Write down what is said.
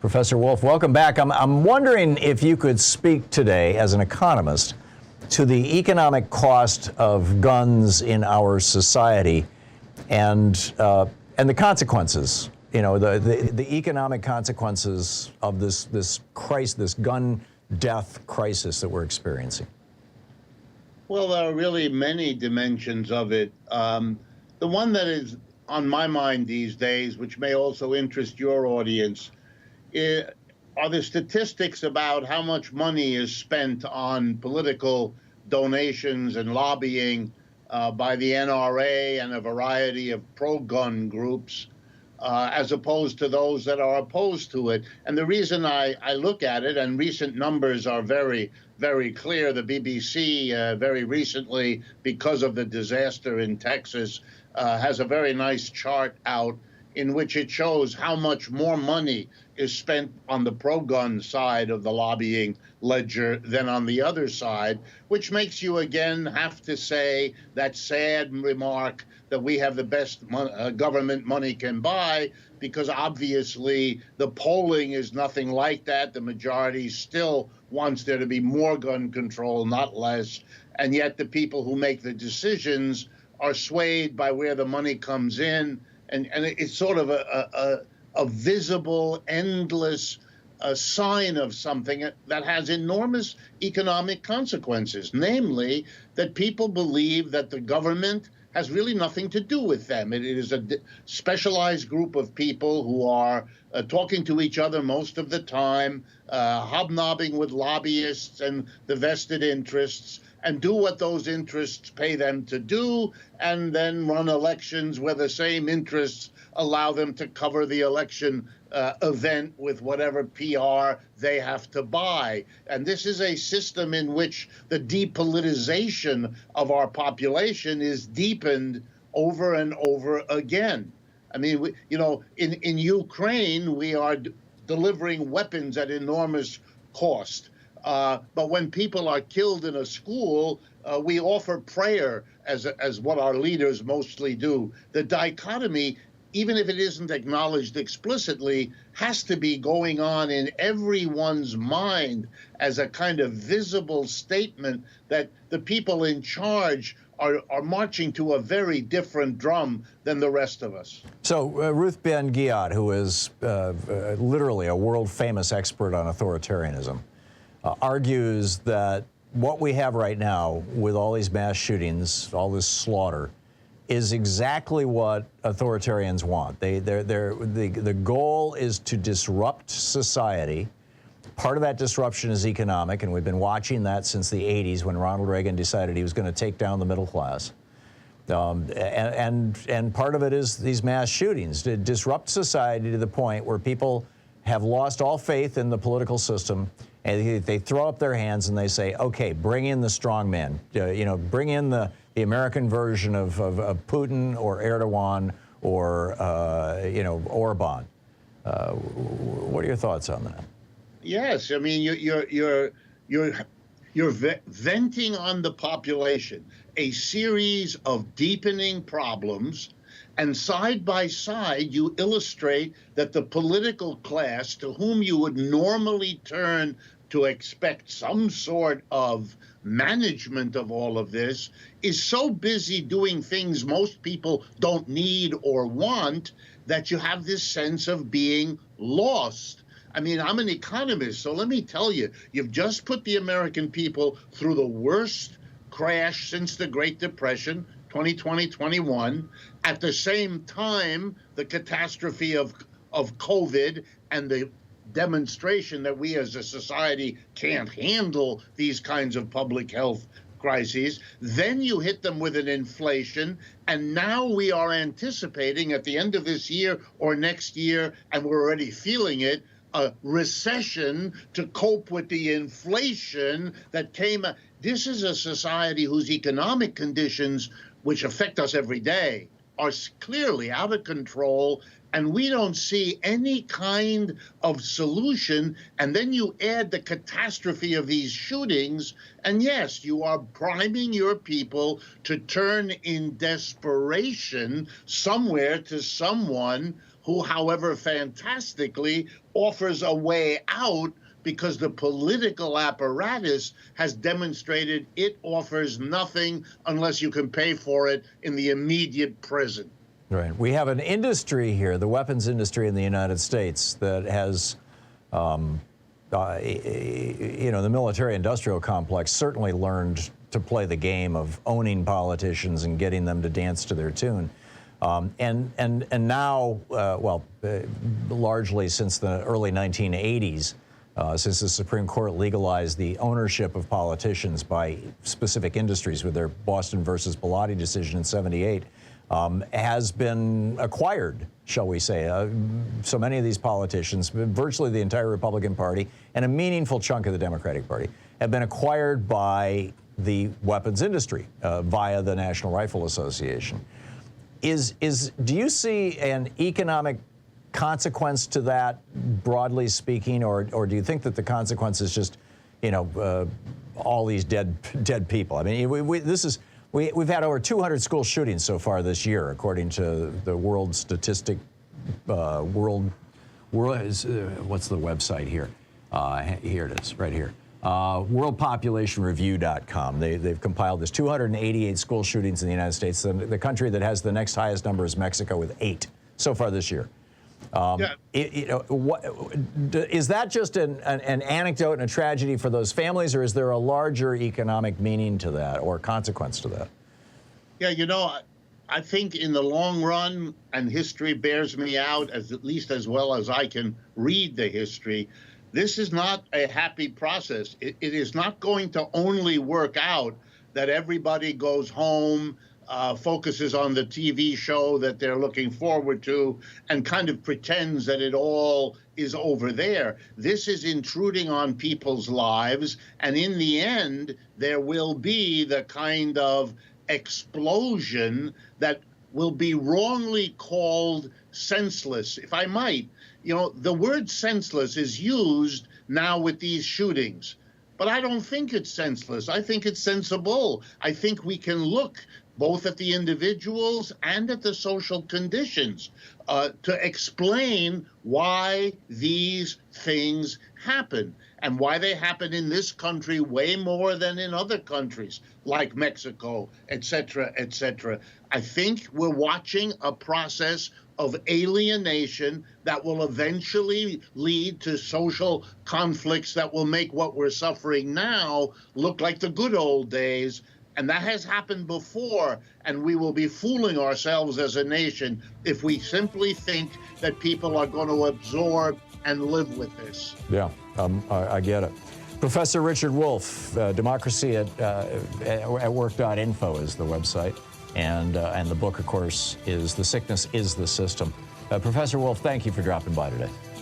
Professor Wolff, welcome back. I'm wondering if you could speak today, as an economist, to the economic cost of guns in our society and the consequences. You know, the economic consequences of this crisis, this gun death crisis that we're experiencing. Well, there are really many dimensions of it. The one that is on my mind these days, which may also interest your audience, are the statistics about how much money is spent on political donations and lobbying by the NRA and a variety of pro-gun groups, as opposed to those that are opposed to it. And the reason I look at it, and recent numbers are very, very clear. The BBC very recently, because of the disaster in Texas, has a very nice chart out in which it shows how much more money is spent on the pro-gun side of the lobbying ledger than on the other side, which makes you again have to say that sad remark that we have the best government money can buy, because obviously the polling is nothing like that. The majority still wants there to be more gun control, not less, and yet the people who make the decisions are swayed by where the money comes in. And it's sort of a visible, endless sign of something that has enormous economic consequences, namely that people believe that the government has really nothing to do with them. It is a specialized group of people who are talking to each other most of the time, hobnobbing with lobbyists and the vested interests, and do what those interests pay them to do, and then run elections where the same interests allow them to cover the election event with whatever PR they have to buy. And this is a system in which the depolitization of our population is deepened over and over again. I mean, in Ukraine, we are delivering weapons at enormous cost. But when people are killed in a school, we offer prayer as what our leaders mostly do. The dichotomy, even if it isn't acknowledged explicitly, has to be going on in everyone's mind as a kind of visible statement that the people in charge are marching to a very different drum than the rest of us. So Ruth Ben-Ghiat, who is literally a world-famous expert on authoritarianism, argues that what we have right now with all these mass shootings, all this slaughter, is exactly what authoritarians want. The goal is to disrupt society. Part of that disruption is economic, and we've been watching that since the 80s when Ronald Reagan decided he was going to take down the middle class. And part of it is these mass shootings, to disrupt society to the point where people have lost all faith in the political system, and they throw up their hands and they say, okay, bring in the strong man, bring in the American version of Putin or Erdogan or, Orban. What are your thoughts on that? Yes, I mean, you're venting on the population a series of deepening problems, and side by side, you illustrate that the political class, to whom you would normally turn to expect some sort of management of all of this, is so busy doing things most people don't need or want that you have this sense of being lost. I mean, I'm an economist, so let me tell you, you've just put the American people through the worst crash since the Great Depression, 2020-21. At the same time, the catastrophe of COVID and the demonstration that we as a society can't handle these kinds of public health crises. Then you hit them with an inflation, and now we are anticipating at the end of this year or next year, and we're already feeling it, a recession to cope with the inflation that came. This is a society whose economic conditions, which affect us every day, are clearly out of control, and we don't see any kind of solution. And then you add the catastrophe of these shootings, and yes, you are priming your people to turn in desperation somewhere to someone who, however fantastically, offers a way out because the political apparatus has demonstrated it offers nothing unless you can pay for it in the immediate present. Right. We have an industry here, the weapons industry in the United States, that has, the military-industrial complex certainly learned to play the game of owning politicians and getting them to dance to their tune. And now, largely since the early 1980s, since the Supreme Court legalized the ownership of politicians by specific industries with their Boston versus Bilotti decision in '78, has been acquired, shall we say. So many of these politicians, virtually the entire Republican Party and a meaningful chunk of the Democratic Party, have been acquired by the weapons industry via the National Rifle Association. Do you see an economic consequence to that, broadly speaking, or do you think that the consequence is just, all these dead people? I mean, we've had over 200 school shootings so far this year, according to the World Statistic, what's the website here? Here it is, right here. WorldPopulationReview.com. They've compiled this 288 school shootings in the United States. The country that has the next highest number is Mexico with 8 so far this year. Is that just an anecdote and a tragedy for those families, or is there a larger economic meaning to that or consequence to that? Yeah, I think in the long run, and history bears me out at least as well as I can read the history, this is not a happy process. It is not going to only work out that everybody goes home, focuses on the TV show that they're looking forward to, and kind of pretends that it all is over there. This is intruding on people's lives, and in the end, there will be the kind of explosion that will be wrongly called senseless, if I might. The word senseless is used now with these shootings, but I don't think it's senseless. I think it's sensible. I think we can look both at the individuals and at the social conditions to explain why these things happen and why they happen in this country way more than in other countries like Mexico, et cetera, et cetera. I think we're watching a process of alienation that will eventually lead to social conflicts that will make what we're suffering now look like the good old days. And that has happened before, and we will be fooling ourselves as a nation if we simply think that people are going to absorb and live with this. Yeah, I get it. Professor Richard Wolff, Democracy at Work.info is the website, and the book, of course, is The Sickness is the System. Professor Wolff, thank you for dropping by today.